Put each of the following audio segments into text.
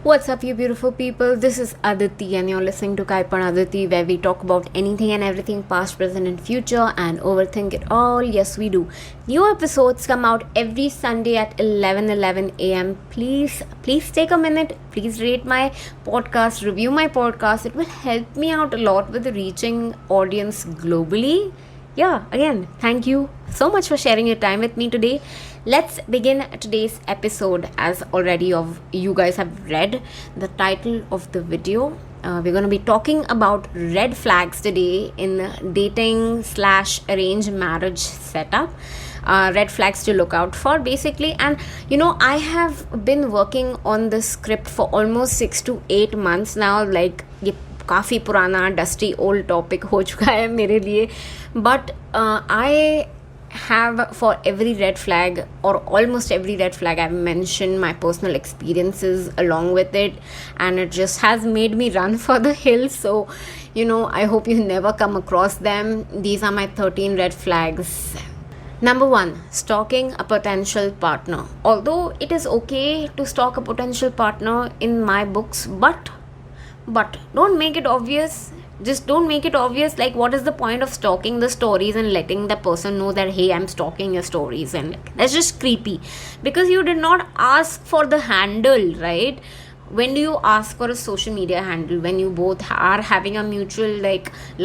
What's up, you beautiful people? This is Aditi, and you're listening to Kai Pan Aditi, where we talk about anything and everything past, present, and future, and overthink it all. Yes, we do. New episodes come out every Sunday at 11 a.m. Please take a minute. Please rate my podcast, review my podcast. It will help me out a lot with reaching audience globally. Yeah, again, thank you so much for sharing your time with me today. Let's begin today's episode. As already of you guys have read the title of the video, we're going to be talking about red flags today in dating/arranged marriage setup. Red flags to look out for, basically. And I have been working on this script for almost 6 to 8 months now. Like, ये काफ़ी पुराना dusty old topic हो चुका है मेरे लिए, but I have for every red flag, or almost every red flag, I've mentioned my personal experiences along with it, and it just has made me run for the hills. So I hope you never come across them. These are my 13 red flags. Number 1, stalking a potential partner. Although it is okay to stalk a potential partner in my books, but don't make it obvious. Just don't make it obvious. Like, what is the point of stalking the stories and letting the person know that, hey, I'm stalking your stories? And that's just creepy, because you did not ask for the handle, right? When do you ask for a social media handle? When you both are having a mutual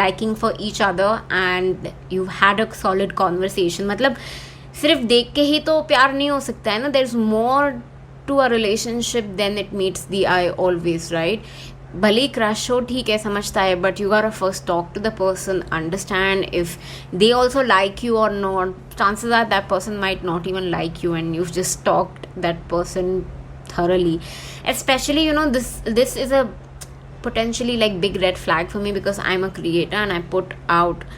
liking for each other and you've had a solid conversation. मतलब सिर्फ देख के ही तो प्यार नहीं हो सकता है ना. There's more to a relationship than it meets the eye always, right? भले क्रश हो, ठीक है, समझता है, but you gotta first talk to the person, understand if they also like you or not. Chances are that person might not even like you, and you've just stalked that person thoroughly. Especially, this is a potentially big red flag for me, because I'm a creator and I put out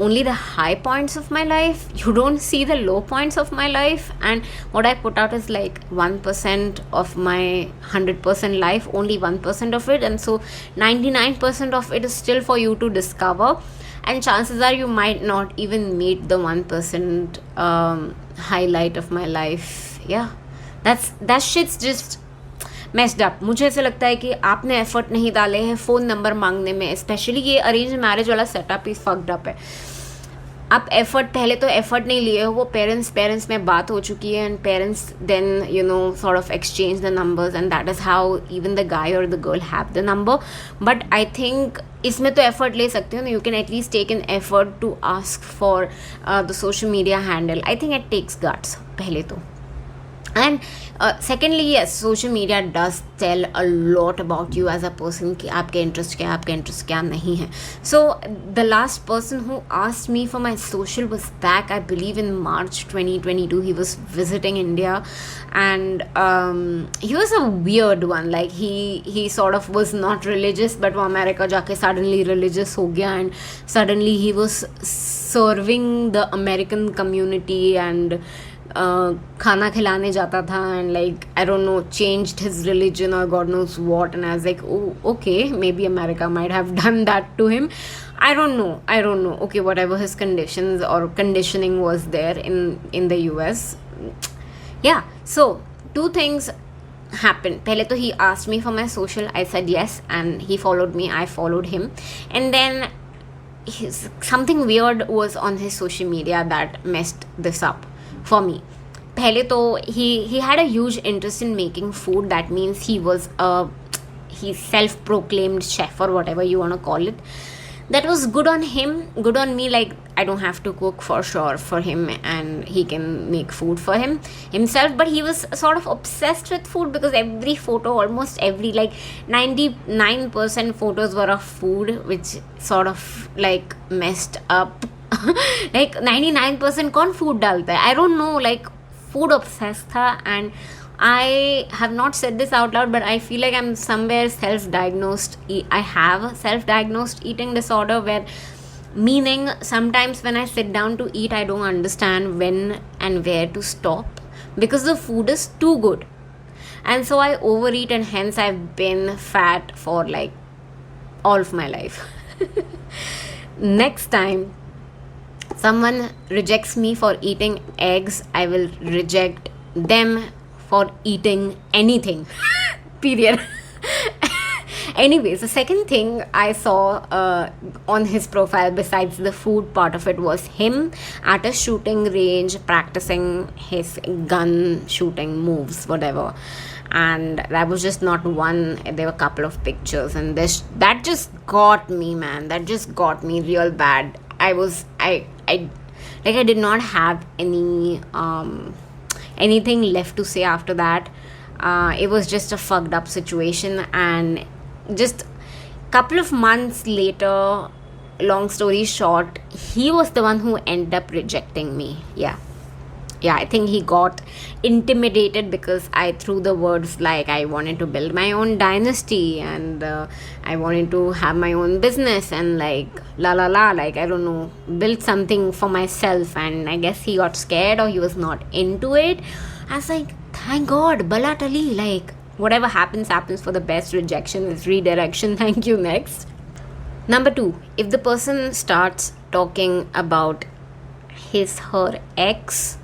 only the high points of my life. You don't see the low points of my life, and what I put out is 1% of my 100% life, only 1% of it, and so 99% of it is still for you to discover, and chances are you might not even meet the 1% highlight of my life. Yeah, that shit's just messed up. मुझे ऐसा लगता है कि आपने effort नहीं डाले हैं phone number मांगने में. स्पेशली ये अरेंज मैरिज वाला सेटअप ही फक्ड अप है. आप पहले तो एफर्ट नहीं लिए हो. वो पेरेंट्स में बात हो चुकी है, and parents then sort of exchange the numbers, and that is how even the guy और the girl have the number. But I think इसमें तो एफर्ट ले सकते हो ना. You can at least take an effort to ask for the social media handle. I think it takes guts पहले तो. And secondly, yes, social media does tell a lot about you as a person कि आपके interest क्या नहीं है. So the last person who asked me for my social was back, I believe, in March 2022. He was visiting India, and he was a weird one. Like, he sort of was not religious, but वो America जाके suddenly religious हो गया, and suddenly he was serving the American community, and खाना खिलाने जाता था, and I don't know, changed his religion or God knows what. And I was like, oh, okay, maybe America might have done that to him. I don't know. Okay, whatever his conditions or conditioning was there in the US. Yeah, so 2 things happened. Pehle to he asked me for my social. I said yes, and he followed me. I followed him, and then something weird was on his social media that messed this up for me. पहले तो he had a huge interest in making food. That means he self-proclaimed chef, or whatever you want to call it. That was good on him, good on me. I don't have to cook for sure for him, and he can make food for himself. But he was sort of obsessed with food, because every photo, almost every 99% photos were of food, which sort of messed up. 99% कौन food डालता है? I don't know. Food obsessed था, and I have not said this out loud, but I feel like I'm somewhere self-diagnosed. I have a self-diagnosed eating disorder, where meaning sometimes when I sit down to eat, I don't understand when and where to stop, because the food is too good, and so I overeat, and hence I've been fat for all of my life. Next time someone rejects me for eating eggs, I will reject them for eating anything. period. Anyways, the second thing I saw on his profile, besides the food part of it, was him at a shooting range practicing his gun shooting moves, whatever. And that was just not one, there were a couple of pictures, and that just got me, man. That just got me real bad. I did not have anything left to say after that. It was just a fucked up situation. And just couple of months later, long story short, he was the one who ended up rejecting me. Yeah, I think he got intimidated because I threw the words like I wanted to build my own dynasty, and I wanted to have my own business, and like like I don't know, build something for myself. And I guess he got scared, or he was not into it. I was like, thank God, Balatali, like whatever happens for the best. Rejection is redirection. Thank you. Next. Number 2, if the person starts talking about her ex,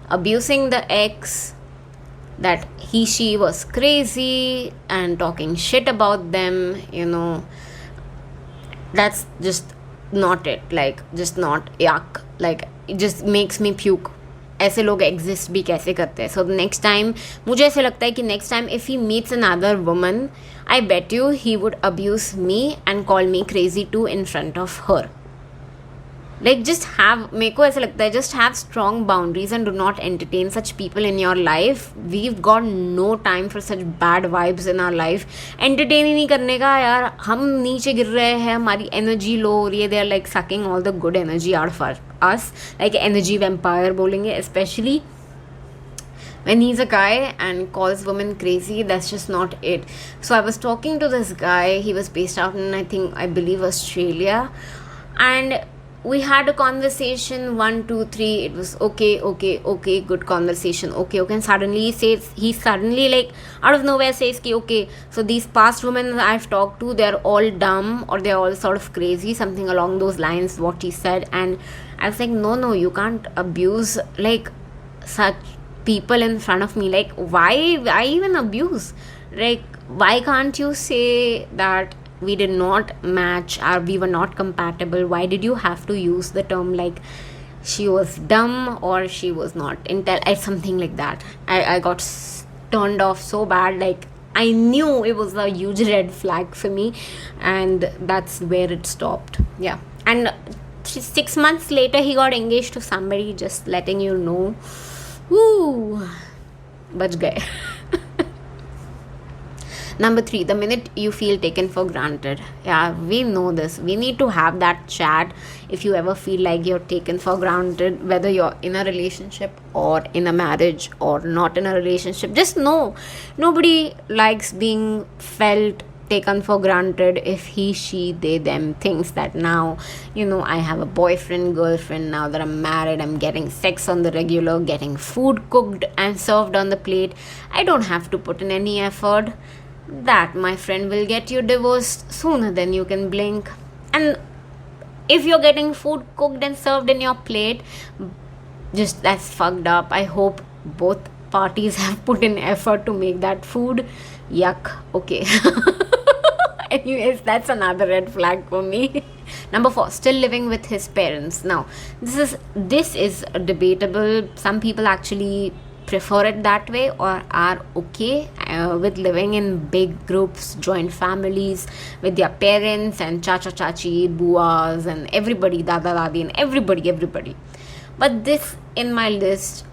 abusing the ex, that she was crazy, and talking shit about them, that's just not it. Like, just not, yuck. Like, it just makes me puke. ऐसे लोग exist भी कैसे करते हैं. So next time मुझे ऐसे लगता है कि next time if he meets another woman, I bet you he would abuse me and call me crazy too in front of her. Like, just have, मेरे को ऐसा लगता है, just have strong boundaries and do not entertain such people in your life. We've got no time for such bad vibes in our life. Entertain ही नहीं करने का यार. हम नीचे गिर रहे हैं, हमारी energy low हो रही है. They are like sucking all the good energy out of us. Like energy vampire बोलेंगे, especially when he's a guy and calls women crazy. That's just not it. So I was talking to this guy. He was based out in, I believe, Australia. And we had a conversation, 1, 2, 3. It was okay, good conversation. Okay. And suddenly he suddenly like out of nowhere says ki okay, so these past women I've talked to, they're all dumb, or they're all sort of crazy, something along those lines, what he said. And I was like, no, you can't abuse like such people in front of me. Like, why even abuse? Like, why can't you say that we did not match, or we were not compatible? Why did you have to use the term like she was dumb or she was not something like that? I got turned off so bad. Like, I knew it was a huge red flag for me, and that's where it stopped. Yeah. And 6 months later he got engaged to somebody, just letting you know. Woo, bach gaye. Number 3, the minute you feel taken for granted. Yeah, we know this. We need to have that chat if you ever feel like you're taken for granted, whether you're in a relationship or in a marriage or not in a relationship. Just know, nobody likes being felt taken for granted if he, she, they, them thinks that now, I have a boyfriend, girlfriend, now that I'm married, I'm getting sex on the regular, getting food cooked and served on the plate. I don't have to put in any effort. That, my friend, will get you divorced sooner than you can blink. And if you're getting food cooked and served in your plate, just that's fucked up. I hope both parties have put in effort to make that food. Yuck. Okay. Anyways, that's another red flag for me. Number 4, still living with his parents. Now, this is debatable. Some people actually prefer it that way, or are okay with living in big groups, joint families with their parents and chacha chachi, buas, and everybody, dada dadi, and everybody. But this in my list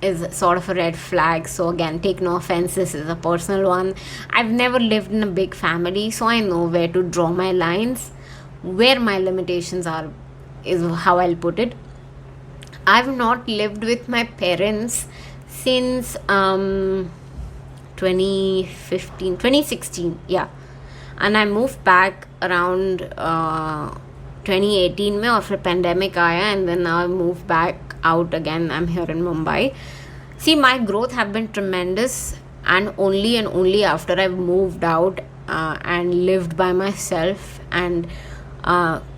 is sort of a red flag. So again, take no offense, this is a personal one. I've never lived in a big family, so I know where to draw my lines. Where my limitations are is how I'll put it. I've not lived with my parents since 2016, yeah. And I moved back around 2018 में, और फिर pandemic आया, and then now I moved back out again. I'm here in Mumbai. See, my growth have been tremendous, and only after I've moved out and lived by myself, and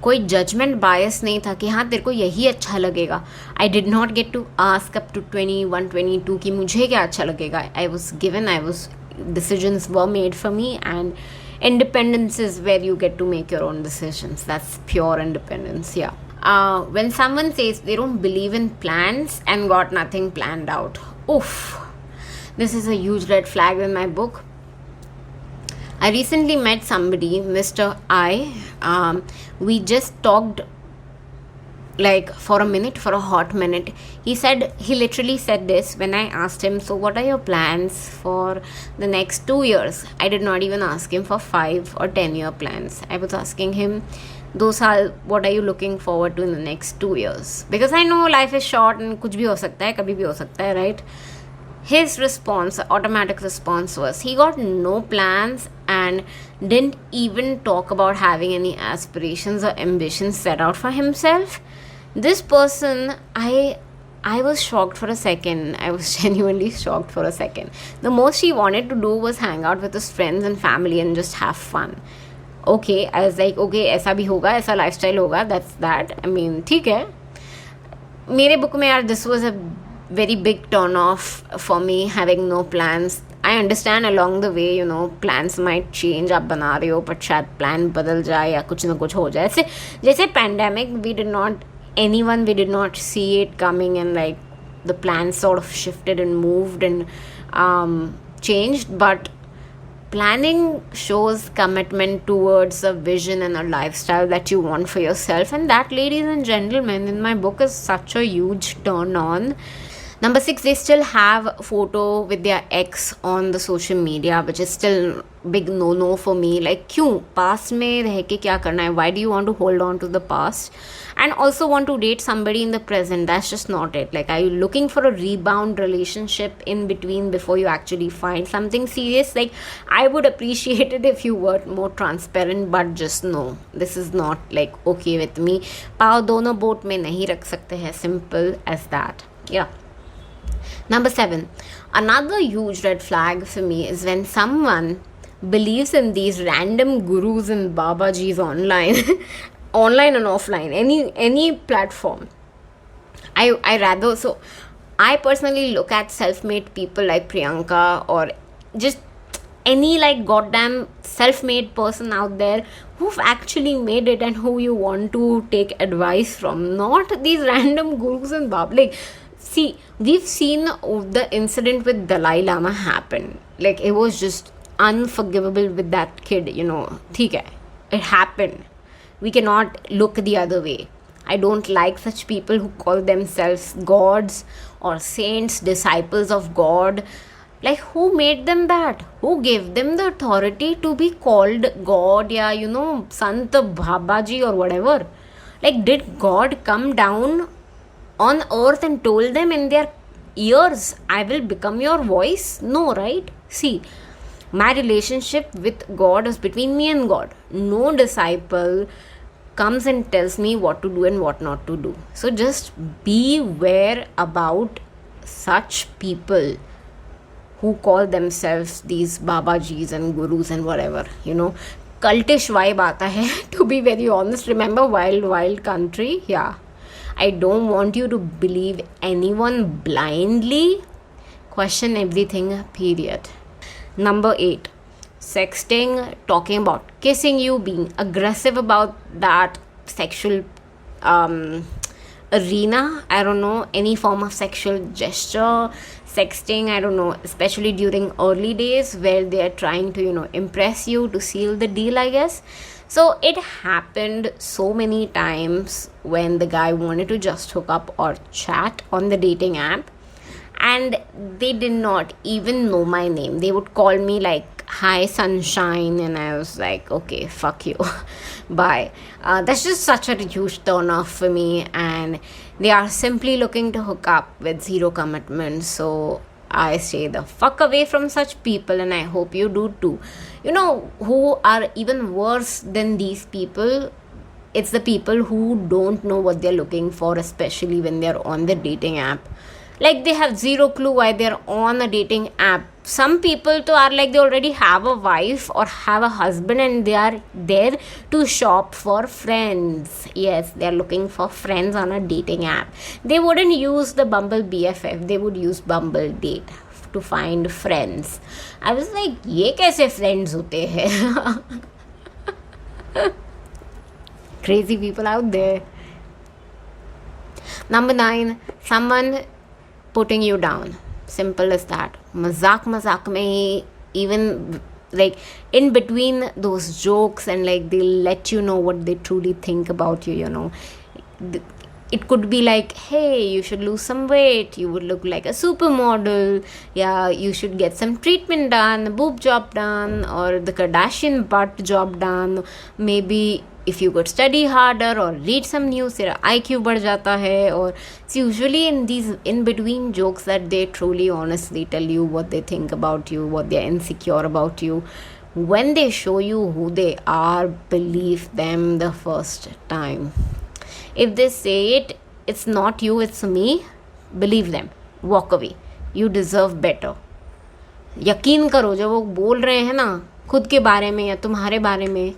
कोई judgement bias नहीं था कि हाँ तेरे को यही अच्छा लगेगा. I did not get to ask up to 21, 22 कि मुझे क्या अच्छा लगेगा. I was decisions were made for me, and independence is where you get to make your own decisions. That's pure independence. Yeah. When someone says they don't believe in plans and got nothing planned out, oof, this is a huge red flag in my book. I recently met somebody, Mr. I. We just talked like for a hot minute. He literally said this when I asked him, so what are your plans for the next 2 years? I did not even ask him for 5 or 10 year plans. I was asking him, what are you looking forward to in the next 2 years? Because I know life is short and kuch bhi ho sakta hai, kabhi bhi ho sakta hai, right? His automatic response was, he got no plans and didn't even talk about having any aspirations or ambitions set out for himself. This person, I was shocked for a second. I was genuinely shocked for a second. The most he wanted to do was hang out with his friends and family and just have fun. Okay, I was like, okay, ऐसा भी होगा, ऐसा lifestyle होगा, that's that. I mean, ठीक है. मेरे book में यार, this was a very big turn off for me, having no plans. I understand along the way, plans might change. आप बना रहे हो but शायद plan बदल जाए या कुछ ना कुछ हो जाए. जैसे pandemic, we did not see it coming, and like the plans sort of shifted and moved and changed. But planning shows commitment towards a vision and a lifestyle that you want for yourself, and that, ladies and gentlemen, in my book is such a huge turn on. Number 6, they still have photo with their ex on the social media, which is still big no for me. Like, क्यों past में रह के क्या करना है? Why do you want to hold on to the past and also want to date somebody in the present? That's just not it. Like, are you looking for a rebound relationship in between before you actually find something serious? Like, I would appreciate it if you were more transparent, but just no, this is not like okay with me. पाँव दोनों boat में नहीं रख सकते हैं. Simple as that. Yeah. Number 7, another huge red flag for me is when someone believes in these random gurus and babajis online, online and offline, any platform. I personally look at self-made people like Priyanka, or just any like goddamn self-made person out there who've actually made it and who you want to take advice from, not these random gurus and bablik. See, we've seen the incident with Dalai Lama happen. Like, it was just unforgivable with that kid, theek hai, it happened. We cannot look the other way. I don't like such people who call themselves gods or saints, disciples of God. Like, who made them that? Who gave them the authority to be called God, Sant Babaji or whatever? Like, did God come down on earth and told them in their ears, I will become your voice? No, right? See, my relationship with God is between me and God. No disciple comes and tells me what to do and what not to do. So just beware about such people who call themselves these babajis and gurus and whatever, cultish vibe aata hai, to be very honest. Remember wild country? Yeah. I don't want you to believe anyone blindly. Question everything, period. Number 8, sexting, talking about kissing you, being aggressive about that sexual arena. I don't know, any form of sexual gesture, sexting, I don't know, especially during early days where they are trying to, impress you to seal the deal, I guess. So it happened so many times when the guy wanted to just hook up or chat on the dating app, and they did not even know my name. They would call me like, hi sunshine, and I was like, okay, fuck you. Bye. That's just such a huge turn off for me, and they are simply looking to hook up with zero commitment. So I stay the fuck away from such people, and I hope you do too. Who are even worse than these people? It's the people who don't know what they're looking for, especially when they're on the dating app. Like, they have zero clue why they're on a dating app. Some people too are like, they already have a wife or have a husband and they are there to shop for friends. Yes, they're looking for friends on a dating app. They wouldn't use the Bumble BFF. They would use Bumble Date to find friends. I was like, ये कैसे friends होते हैं? Crazy people out there. Number 9, someone putting you down. Simple as that. मजाक में ही, even like in between those jokes, and like they'll let you know what they truly think about you, you know. It could be like, hey, you should lose some weight, you would look like a supermodel, yeah, you should get some treatment done, boob job done, or the Kardashian butt job done. Maybe if you could study harder or read some news, your IQ बढ़ जाता है. Or it's usually in these in between jokes that they truly honestly tell you what they think about you, what they're insecure about you. When they show you who they are, believe them the first time. If they say it's not you, it's me, believe them. Walk away. You deserve better. यकीन करो जब वो बोल रहे हैं ना खुद के बारे में या तुम्हारे बारे में,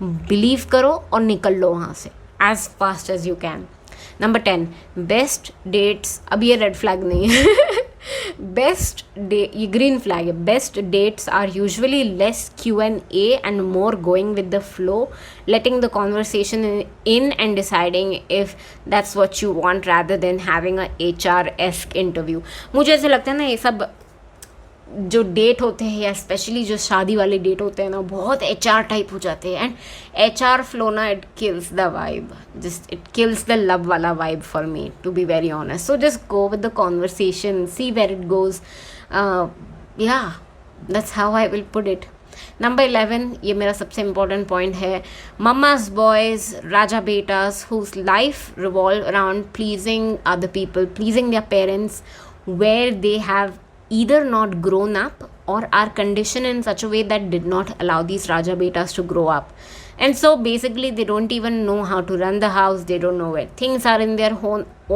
बिलीव करो और निकल लो वहाँ से as fast as you can. Number 10, best dates. अब ये रेड फ्लैग नहीं है. बेस्ट डे, ये ग्रीन फ्लैग है. Best dates are usually less Q&A and more going with the flow, letting the conversation in and deciding if that's what you want rather than having a HR-esque interview. मुझे ऐसे लगता है ना ये सब जो date होते हैं या स्पेशली जो शादी वाले डेट होते हैं ना बहुत HR टाइप हो जाते हैं. एंड HR फ्लो ना it kills the vibe, just it kills the love वाला vibe for me to be very honest. So just go with the conversation, see where it goes. या that's how I will put it. Number 11, ये मेरा सबसे important point है. Mamma's boys, राजा बेटास whose life revolve around pleasing other people, pleasing their parents, where they have either not grown up or are conditioned in such a way that did not allow these Raja Betas to grow up. And so basically they don't even know how to run the house, they don't know where things are in their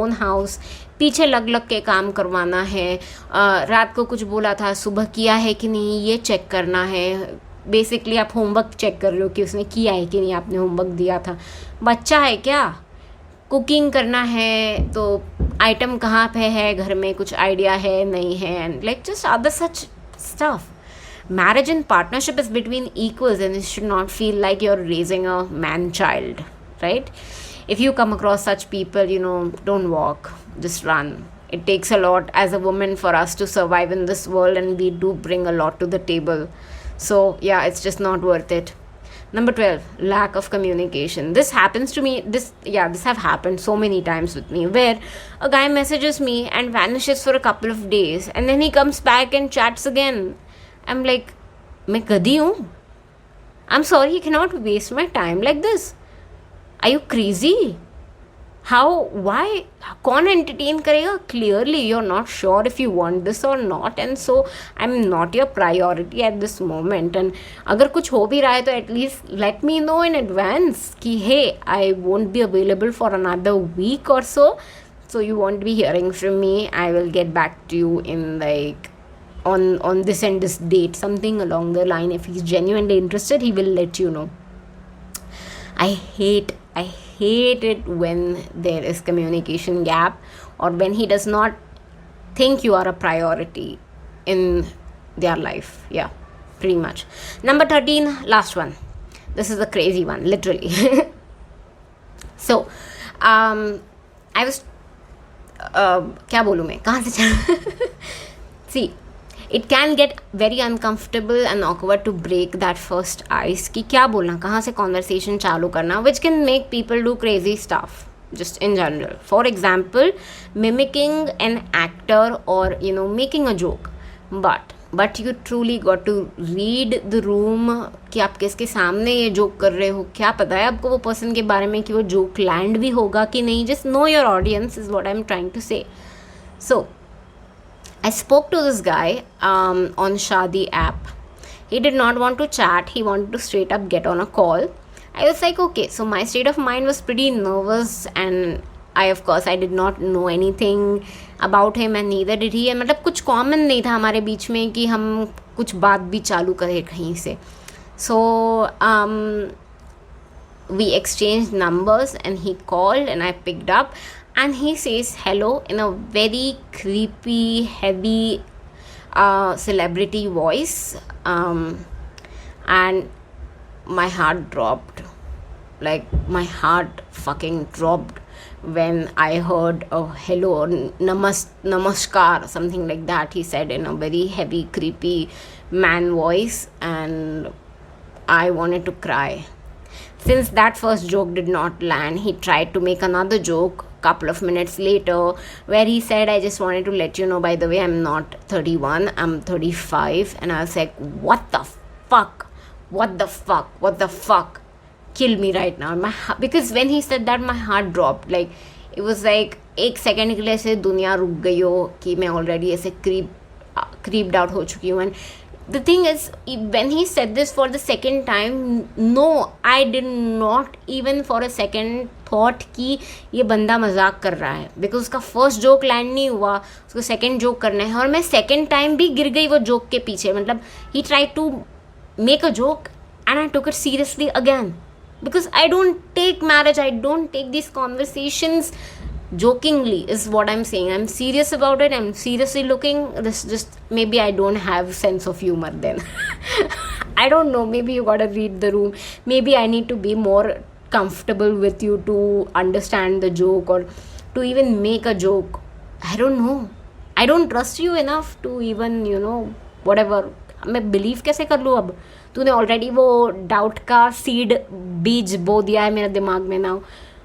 own house. पीछे लग लग के काम करवाना है. रात को कुछ बोला था, सुबह किया है कि नहीं ये चेक करना है. बेसिकली आप होमवर्क चेक कर रहे हो कि उसने किया है कि नहीं, आपने होमवर्क दिया था. बच्चा है क्या? कुकिंग करना है तो आइटम कहाँ पे है घर में, कुछ आइडिया है नहीं है, and like just other such stuff. Marriage and partnership is between equals and it should not feel like you're raising a man child, right? If you come across such people, you know, don't walk, just run. It takes a lot as a woman for us to survive in this world, and we do bring a lot to the table. So yeah, it's just not worth it. Number 12, lack of communication. This happens to me, this have happened so many times with me, where a guy messages me and vanishes for a couple of days, and then he comes back and chats again. I'm like, मैं गधी हूँ? I'm sorry, you cannot waste my time like this. Are you crazy? How? Why? कौन entertain करेगा? Clearly you're not sure if you want this or not, and so I'm not your priority at this moment. And अगर कुछ हो भी रहा है तो at least let me know in advance कि hey, I won't be available for another week or so you won't be hearing from me. I will get back to you in like on this and this date, something along the line. If he's genuinely interested, he will let you know. I hate it when there is communication gap, or when he does not think you are a priority in their life. Yeah, pretty much. Number 13, last one. This is a crazy one, literally. So I was क्या बोलूँ मैं, कहाँ से see, it can get very uncomfortable and awkward to break that first ice कि क्या बोलना, कहाँ से conversation चालू करना, which can make people do crazy stuff just in general. For example, mimicking an actor or you know making a joke, but you truly got to read the room कि आप किसके सामने ये जोक कर रहे हो. क्या पता है आपको वो पर्सन के बारे में कि वो जोक लैंड भी होगा कि नहीं. Just know your audience is what I'm trying to say. So I spoke to this guy on Shadi app. He did not want to chat. He wanted to straight up get on a call. I was like, okay. So my state of mind was pretty nervous, and I did not know anything about him, and neither did he. मतलब कुछ common नहीं था हमारे बीच में कि हम कुछ बात भी चालू करें कहीं से. So we exchanged numbers, and he called, and I picked up. And he says hello in a very creepy, heavy celebrity voice, and my heart dropped. Like, my heart fucking dropped when I heard a hello or namaskar, something like that he said in a very heavy, creepy man voice, and I wanted to cry. Since that first joke did not land, he tried to make another joke couple of minutes later where he said, I just wanted to let you know, by the way, I'm not 31, I'm 35. And I was like, what the fuck? What the fuck? What the fuck? Kill me right now. Because when he said that, my heart dropped. Like, it was like एक second के लिए ऐसे दुनिया रुक गई हो कि मैं ऑलरेडी ऐसे creeped out हो चुकी हूँ. And the thing is, when he said this for the second time, no, I did not even for a second thought कि ये बंदा मजाक कर रहा है. Because उसका फर्स्ट जोक लैंड नहीं हुआ, उसको सेकेंड जोक करना है, और मैं सेकेंड टाइम भी गिर गई वो जोक के पीछे. मतलब he tried to make a joke and I took it seriously again. Because I don't take marriage, I don't take these conversations jokingly, is what I'm saying. I'm serious about it. I'm seriously looking. This just, maybe I don't have sense of humor then. I don't know. Maybe you gotta read the room. Maybe I need to be more comfortable with you to understand the joke or to even make a joke. I don't know. I don't trust you enough to even, whatever. मैं believe कैसे कर लूँ अब? तूने already वो doubt का seed बीज बो दिया है मेरे दिमाग में ना.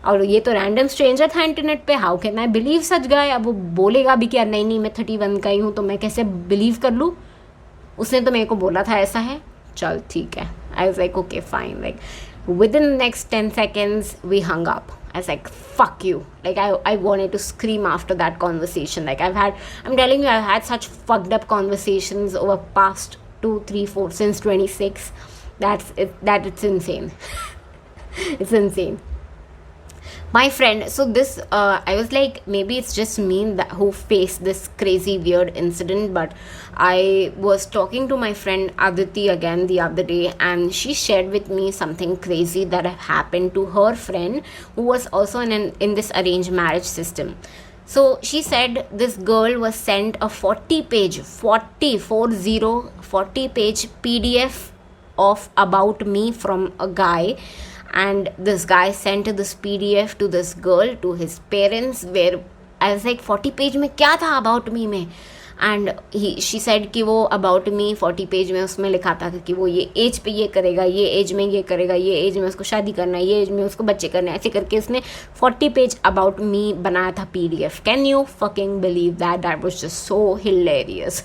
और ये तो रैंडम स्ट्रेंजर था इंटरनेट पे. हाउ कैन आई बिलीव सच गाय? अब वो बोलेगा भी कि नहीं मैं 31 का ही हूँ, तो मैं कैसे बिलीव कर लूँ? उसने तो मेरे को बोला था ऐसा है, चल ठीक है. I was like okay fine. Like within the next 10 seconds we hung up. I was like, fuck you. Like, I wanted to scream after that conversation. Like, I'm telling you, I've had such fucked up conversations over past 2, 3, 4 since 26. It's insane. It's insane. My friend, so this, I was like, maybe it's just me who faced this crazy weird incident, but I was talking to my friend Aditi again the other day, and she shared with me something crazy that happened to her friend who was also in this arranged marriage system. So she said this girl was sent a 40-page PDF of about me from a guy. And this guy sent this PDF to this girl, to his parents, where I was like, 40 page में क्या था about me में? And she said कि वो about me 40 page में उसमें लिखा था कि वो ये एज पे ये करेगा, ये एज में ये करेगा, ये एज में उसको शादी करना है, ये एज में उसको बच्चे करना है, ऐसे करके उसने 40 page about me बनाया था PDF. Can you fucking believe that? That was just so hilarious.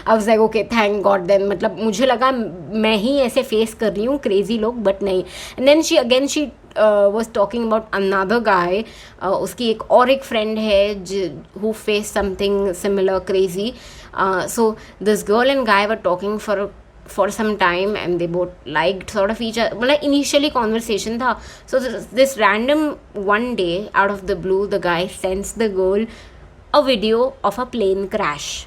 I was like, okay, thank God then. मतलब मुझे लगा मैं ही ऐसे फेस कर रही हूँ क्रेजी लोग, बट नहीं. And then she was talking about another guy. उसकी एक फ्रेंड है who faced something similar crazy. So this girl and guy were talking for some time, and they both liked sort of each other. Like, initially conversation tha. So this random one day out of the blue, the guy sends the girl a video of a plane crash.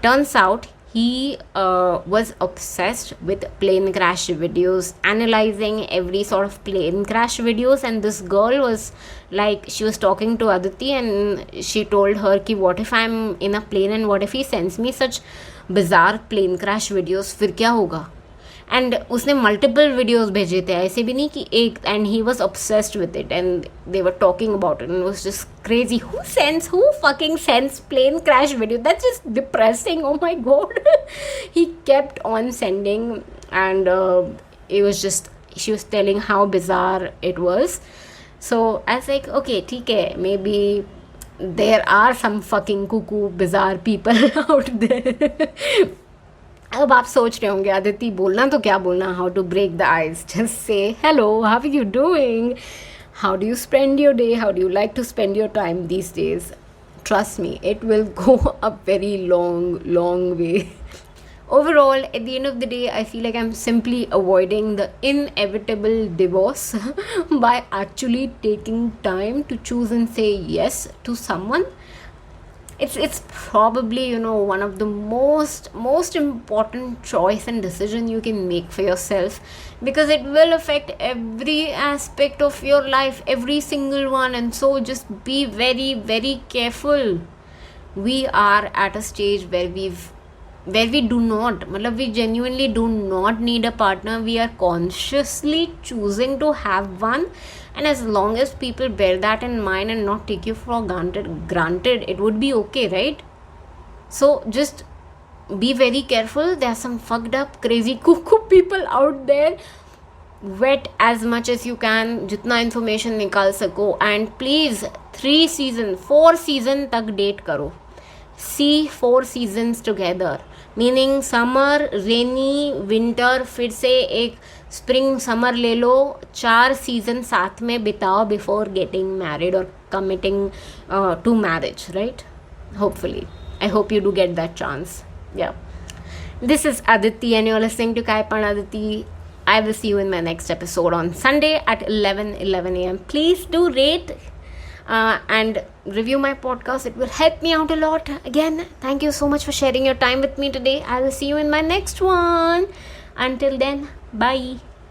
Turns out he was obsessed with plane crash videos, analyzing every sort of plane crash videos. And this girl was like, she was talking to Aditi, and she told her कि what if I'm in a plane and what if he sends me such bizarre plane crash videos, फिर क्या होगा? And उसने multiple videos भेजे थे, ऐसे भी नहीं कि एक. And he was obsessed with it, and they were talking about it, and it was just crazy. Who fucking sends plane crash video? That's just depressing. Oh my God. He kept on sending, and it was just, she was telling how bizarre it was. So I was like, okay, ठीक है, maybe there are some fucking cuckoo bizarre people out there. अब आप सोच रहे होंगे, आदिति बोलना तो क्या बोलना, how to break the ice. Just say, hello, how are you doing? How do you spend your day? How do you like to spend your time these days? Trust me, it will go a very long way. Overall, at the end of the day, I feel like I'm simply avoiding the inevitable divorce by actually taking time to choose and say yes to someone. It's probably, one of the most important choice and decision you can make for yourself, because it will affect every aspect of your life, every single one. And so just be very, very careful. we are at a stage where we do not, we genuinely do not need a partner. We are consciously choosing to have one, and as long as people bear that in mind and not take you for granted, it would be okay, right? So just be very careful. There are some fucked up crazy cuckoo people out there. Vet as much as you can, जितना information निकाल सको, and please 4 season तक date करो. See 4 seasons together, meaning summer, rainy, winter, फिर से एक spring, summer ले लो. 4 season साथ में बिताओ before getting married or committing to marriage, right? Hopefully, I hope you do get that chance. Yeah, this is Aditi and you're listening to Kai Pan Aditi. I will see you in my next episode on Sunday at 11 a.m. Please do rate and review my podcast. It will help me out a lot. Again, thank you so much for sharing your time with me today. I will see you in my next one. Until then, bye.